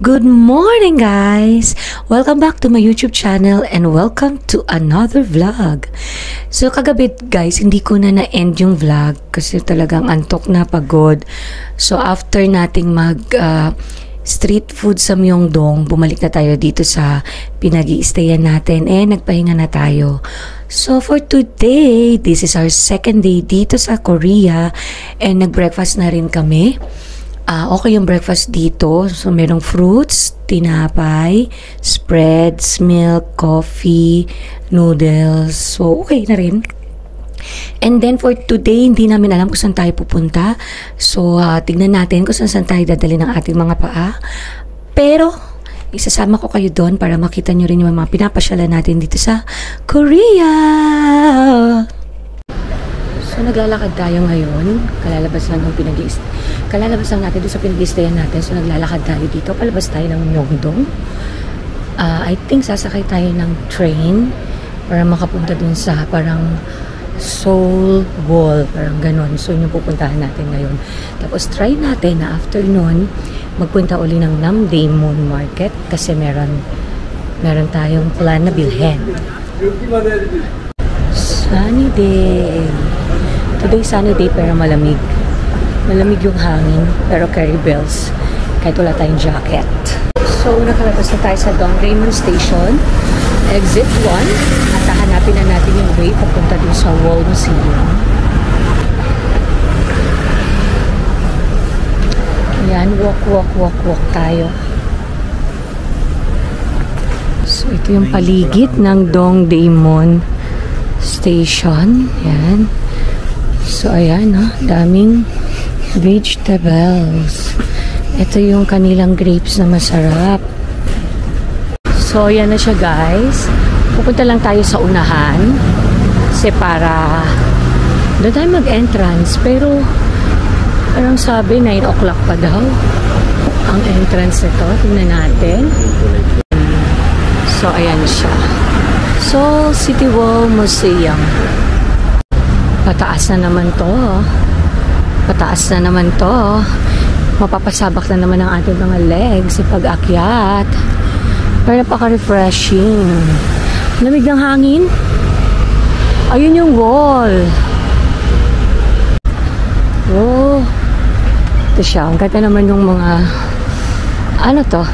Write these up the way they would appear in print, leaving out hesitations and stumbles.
Good morning guys! Welcome back to my YouTube channel and welcome to another vlog. So kagabi guys, hindi ko na na-end yung vlog kasi talagang antok na, pagod. So after nating mag street food sa Myeongdong, bumalik na tayo dito sa pinag-i-stayan natin nagpahinga na tayo. So for today, this is our second day dito sa Korea and nag-breakfast na rin kami. Okay yung breakfast dito. So, merong fruits, tinapay, spreads, milk, coffee, noodles. So, okay na rin. And then, for today, hindi namin alam kung saan tayo pupunta. So, tignan natin kung saan tayo dadali ng ating mga paa. Pero, isasama ko kayo doon para makita nyo rin yung mga pinapasyalan natin dito sa Korea. So, naglalakad tayo ngayon. Kalalabas lang natin doon sa pinag-i-stayan natin. So, naglalakad tayo dito. Palabas tayo ng Myeongdong. I think sasakay tayo ng train para makapunta doon sa parang Seoul Wall. Parang ganon. So, yun yung pupuntahan natin ngayon. Tapos, try natin na after nun, magpunta uli ng Namdaemun Market kasi meron tayong plan na bilhin. Sunny day. Today sunny day pero malamig. Malamig yung hangin pero carry bells kahit wala tayong jacket. So nakalabas na tayo sa Dongdaemun Station, exit 1, at hahanapin na natin yung way papunta dun sa Wall Museum. Ayan, walk tayo. So ito yung paligid ng Dongdaemun Station. Ayan. So, ayan, daming vegetables. Ito yung kanilang grapes na masarap. So, ayan na siya, guys. Pupunta lang tayo sa unahan. Kasi para doon tayo mag-entrance. Pero, parang sabi, 9 o'clock pa daw ang entrance nito. Tingnan natin. So, ayan siya. Seoul City Wall Museum. Pataas na naman to. Pataas na naman to. Mapapasabak na naman ang ating mga legs sa pag-akyat. Pero napaka-refreshing. Lamig ng hangin. Ayun yung wall. Oh. Ito siya. Ang ganda naman yung mga ano to?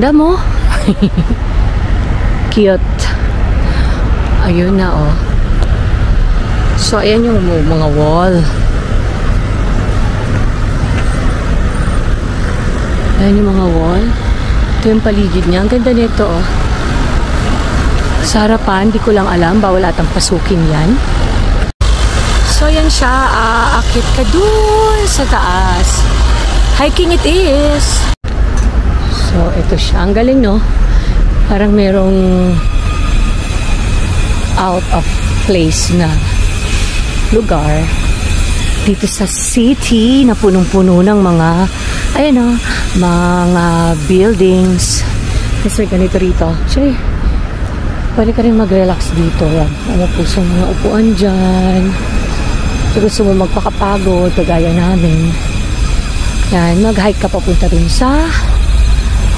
Damo? Cute. Ayun na, oh. So, ayan yung mga wall. Ayan yung mga wall. Ito yung paligid niya. Ang ganda nito, oh. Sa harapan, di ko lang alam. Bawal atang pasukin yan. So, ayan siya. Aakit ka dun sa taas. Hiking it is. So, ito siya. Ang galing, no? Parang merong out of place na lugar dito sa city na punong-puno ng mga mga buildings. Kasi ganito rito. Actually, pwede ka rin mag-relax dito. Ano po sa mga upuan dyan. So, gusto mo magpakapagod, kagaya namin. Yan, mag-hike ka papunta dun sa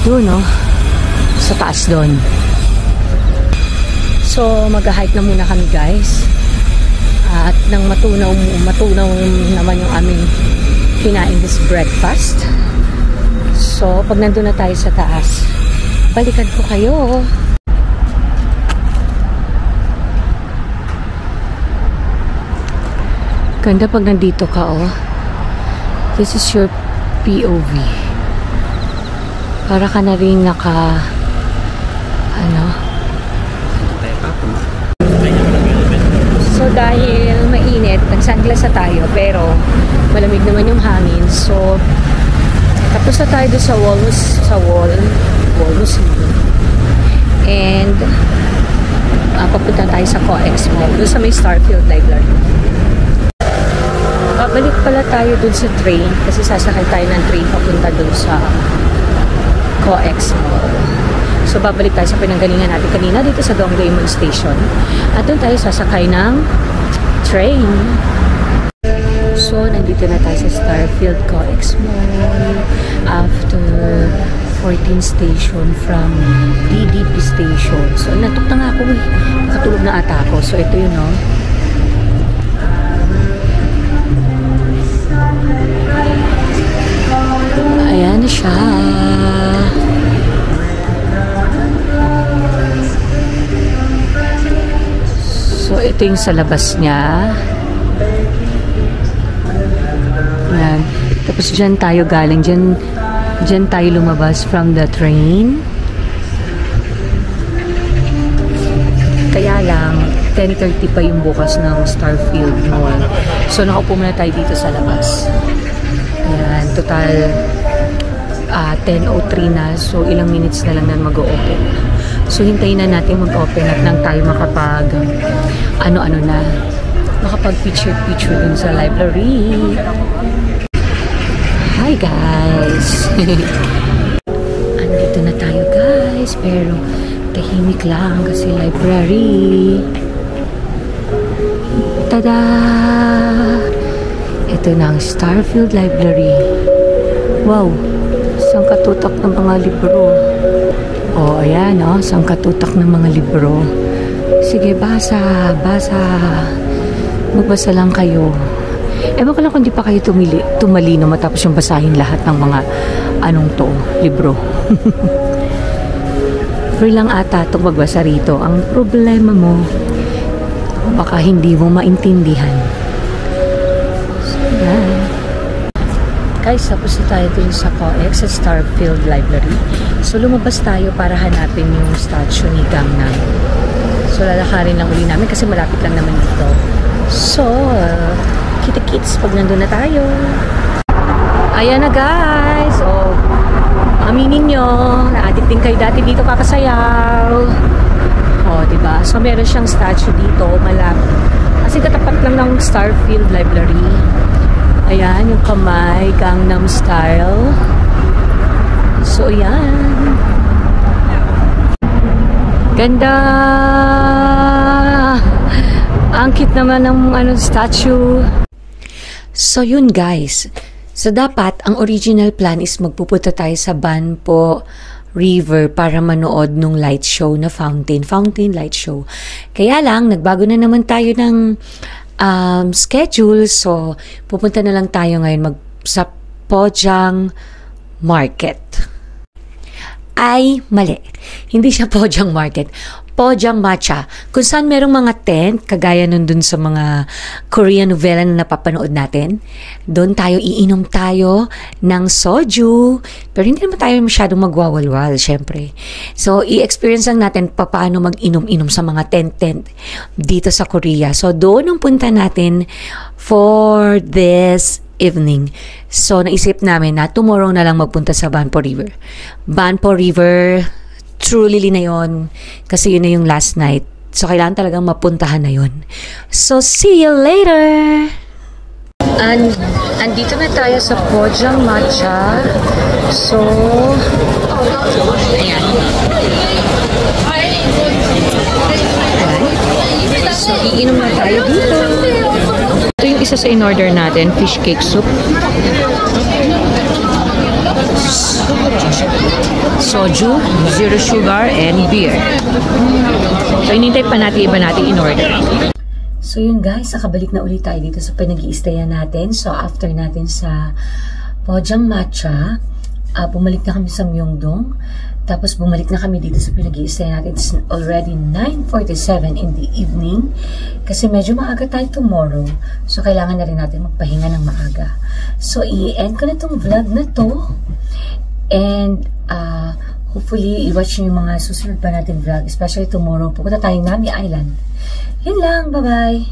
doon, no? Sa taas doon. So, mag-hike na muna kami, guys. At nang matunaw naman yung aming kinain this breakfast. So, pag nandun na tayo sa taas, balikan ko kayo. Ganda pag nandito ka, oh. This is your POV. Para ka na rin So, dahil mainit, nag-sunglass na tayo, pero malamig naman yung hangin. So, tapos na tayo doon sa wall Museum. And, papunta tayo sa COEX Mall, doon sa may Starfield Library. Balik pala tayo doon sa train, kasi sasakay tayo ng train papunta doon sa COEX Mall. So, babalik tayo sa pinanggalingan natin kanina dito sa Dongdaemun Station. At doon tayo sasakay ng train. So, nandito na tayo sa Starfield COEX Mall. After 14 station from DDP station. So, natok na nga ako eh. Nakatulog na ata ako. So, ito yun, no? Ayan na siya. So, ito yung sa labas niya. Ayan. Tapos dyan tayo galing. Dyan tayo lumabas from the train. Kaya lang, 10:30 pa yung bukas ng Starfield Mall. So, nakaupo muna tayo dito sa labas. Ayan, total 10:03 na. So, ilang minutes na lang na mag-o-open. So, hintayin na natin mag-open at nang tayo makapag ano-ano na. Makapag-picture dun sa library. Hi guys! Andito na tayo guys. Pero tahimik lang kasi library. Tada! Ito na ang Starfield Library. Wow! Sangkatutak ng mga libro. Oh, ayan, oh. Sangkatutak ng mga libro. Sige, basa. Magbasa lang kayo. Ewan ko lang kung di pa kayo tumalino matapos yung basahin lahat ng mga libro. Free lang ata itong magbasa rito. Ang problema mo, baka hindi mo maintindihan. So, yan. Guys, tapos na tayo dun sa COEX sa Starfield Library. So, lumabas tayo para hanapin yung statue ni Gangnam. So, lalakarin lang uli namin kasi malapit lang naman dito. So, kita-kits pag nandun na tayo. Ayan na guys. So, aminin nyo, na-addict din kayo dati dito kakasayaw. O, diba? So, meron siyang statue dito, malapit. Kasi katapat lang ng Starfield Library. Ayan, yung kamay, Gangnam Style. So, ayan. Ganda! Ang cute naman ng statue. So, yun guys. So, dapat, ang original plan is magpupunta tayo sa Banpo River para manood nung light show na fountain light show. Kaya lang, nagbago na naman tayo ng schedule. So, pupunta na lang tayo ngayon sa Pojang Market. Ay, mali. Hindi siya Pojang Market. Pojang Matcha. Kung saan merong mga tent, kagaya nun dun sa mga Korean novela na napapanood natin. Doon tayo, iinom tayo ng soju. Pero hindi naman tayo masyadong magwawalwal, syempre. So, i-experience lang natin paano mag-inom-inom sa mga tent dito sa Korea. So, doon ang punta natin for this evening. So, naisip namin na tomorrow na lang magpunta sa Banpo River. Banpo River, truly na yun. Kasi yun na yung last night. So, kailangan talagang mapuntahan na yun. So, see you later! Andito na tayo sa Pojang Matcha. So, ayan. So, iinom na tayo dito. Ito yung isa sa in-order natin, fish cake soup. Soju, zero sugar, and beer. So, inintay pa natin iba natin in-order. So, yun guys, nakabalik na ulit tayo dito sa pinag-i-stayan natin. So, after natin sa Pojang Matcha, bumalik na kami sa Myeongdong. Tapos, bumalik na kami dito sa pinag-i-stayan natin. It's already 9:47 in the evening. Kasi medyo maaga tayo tomorrow. So, kailangan na rin natin magpahinga ng maaga. So, i-end ko na itong vlog na to. And, hopefully, i-watch nyo yung mga susunod pa natin vlog. Especially tomorrow. Pupunta tayo Nami Island. Yun lang. Bye-bye!